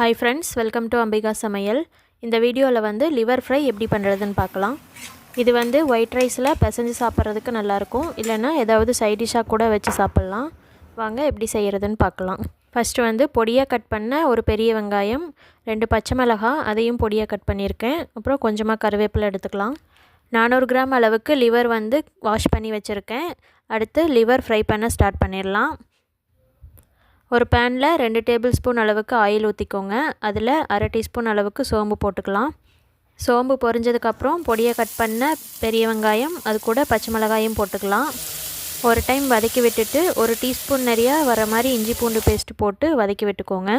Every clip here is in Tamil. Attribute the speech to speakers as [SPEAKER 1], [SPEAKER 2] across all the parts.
[SPEAKER 1] Hi friends, welcome to Ambika Samayal. இந்த வீடியோல வந்து லிவர் ஃப்ரை எப்படி பண்றதுன்னு பார்க்கலாம். இது வந்து ஒயிட் ரைஸ்ல பிசைஞ்சு சாப்பிடுறதுக்கு நல்லா இருக்கும். இல்லனா ஏதாவது சைடு டிஷ்ஷா கூட வச்சு சாப்பிடலாம். வாங்க எப்படி செய்யறதுன்னு பார்க்கலாம். ஃபர்ஸ்ட் வந்து பொடியா கட் பண்ண ஒரு பெரிய வெங்காயம், 2 பச்சை மிளகாய் அதையும் பொடியா கட் பண்ணியிருக்கேன். அப்புறம் கொஞ்சமா கறிவேப்பிலை எடுத்துக்கலாம். 400 கிராம் அளவுக்கு லிவர் வந்து வாஷ் பண்ணி வச்சிருக்கேன். அடுத்து லிவர் ஃப்ரை பண்ண ஸ்டார்ட் பண்ணிரலாம். ஒரு பேன்ல 2 டேபிள் ஸ்பூன் அளவுக்கு ஆயில் ஊத்திக்கோங்க. அதில் 1/2 டீஸ்பூன் அளவுக்கு சோம்பு போட்டுக்கலாம். சோம்பு பொரிஞ்சதுக்கு அப்புறம் பொடியா கட் பண்ண பெரிய வெங்காயம் அது கூட பச்சை மிளகாயும் போட்டுக்கலாம். ஒரு டைம் வதக்கி விட்டுட்டு 1 டீஸ்பூன் நிறைய வர மாதிரி இஞ்சி பூண்டு பேஸ்ட் போட்டு வதக்கி விட்டுக்கோங்க.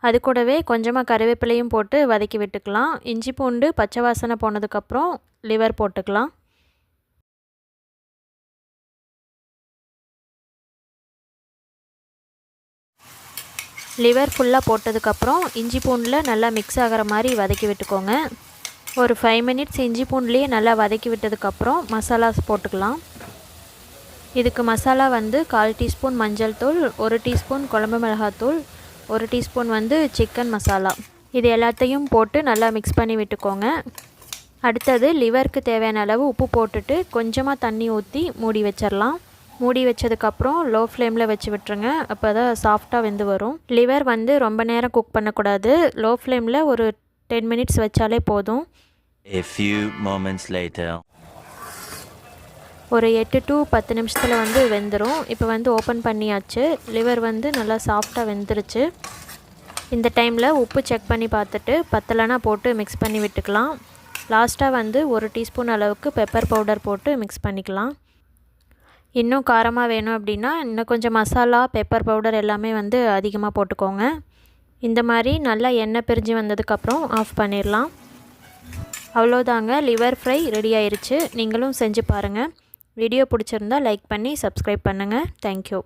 [SPEAKER 1] அது கூடவே கொஞ்சமாக கறிவேப்பிலையும் போட்டு வதக்கி விட்டுக்கலாம். இஞ்சி பூண்டு பச்சை வாசனை போனதுக்கப்புறம் லிவர் போட்டுக்கலாம். லிவர் ஃபுல்லாக போட்டதுக்கப்புறம் இஞ்சி பூண்டில் நல்லா மிக்ஸ் ஆகிற மாதிரி வதக்கி விட்டுக்கோங்க. ஒரு 5 மினிட்ஸ் இஞ்சி பூண்டுலேயே நல்லா வதக்கி விட்டதுக்கப்புறம் மசாலாஸ் போட்டுக்கலாம். இதுக்கு மசாலா வந்து 1/4 டீஸ்பூன் மஞ்சள் தூள், 1 டீஸ்பூன் குழம்பு மிளகாத்தூள், 1 டீஸ்பூன் வந்து சிக்கன் மசாலா, இது எல்லாத்தையும் போட்டு நல்லா மிக்ஸ் பண்ணி விட்டுக்கோங்க. அடுத்தது லிவருக்கு தேவையான அளவு உப்பு போட்டுட்டு கொஞ்சமாக தண்ணி ஊற்றி மூடி வச்சிடலாம். மூடி வச்சதுக்கப்புறம் லோ ஃப்ளேமில் வச்சு விட்டுருங்க. அப்போ தான் சாஃப்டாக வெந்து வரும். லிவர் வந்து ரொம்ப நேரம் குக் பண்ணக்கூடாது. லோ ஃப்ளேமில் ஒரு 10 மினிட்ஸ் வச்சாலே போதும்.
[SPEAKER 2] A few moments later.
[SPEAKER 1] ஒரு 8 to 10 நிமிஷத்தில் வந்து வெந்துடும். இப்போ வந்து ஓப்பன் பண்ணியாச்சு. லிவர் வந்து நல்லா சாஃப்டாக வெந்துருச்சு. இந்த டைமில் உப்பு செக் பண்ணி பார்த்துட்டு பத்தலைனா போட்டு மிக்ஸ் பண்ணி விட்டுக்கலாம். லாஸ்ட்டாக வந்து 1 டீஸ்பூன் அளவுக்கு பெப்பர் பவுடர் போட்டு மிக்ஸ் பண்ணிக்கலாம். இன்னும் காரமாக வேணும் அப்படின்னா இன்னும் கொஞ்சம் மசாலா பெப்பர் பவுடர் எல்லாமே வந்து அதிகமாக போட்டுக்கோங்க. இந்த மாதிரி நல்லா எண்ணெய் பிரிஞ்சு வந்ததுக்கப்புறம் ஆஃப் பண்ணிடலாம். அவ்வளோதாங்க, லிவர் ஃப்ரை ரெடி ஆயிடுச்சு. நீங்களும் செஞ்சு பாருங்கள். வீடியோ பிடிச்சிருந்தா லைக் பண்ணி சப்ஸ்கிரைப் பண்ணுங்கள். தேங்க்யூ.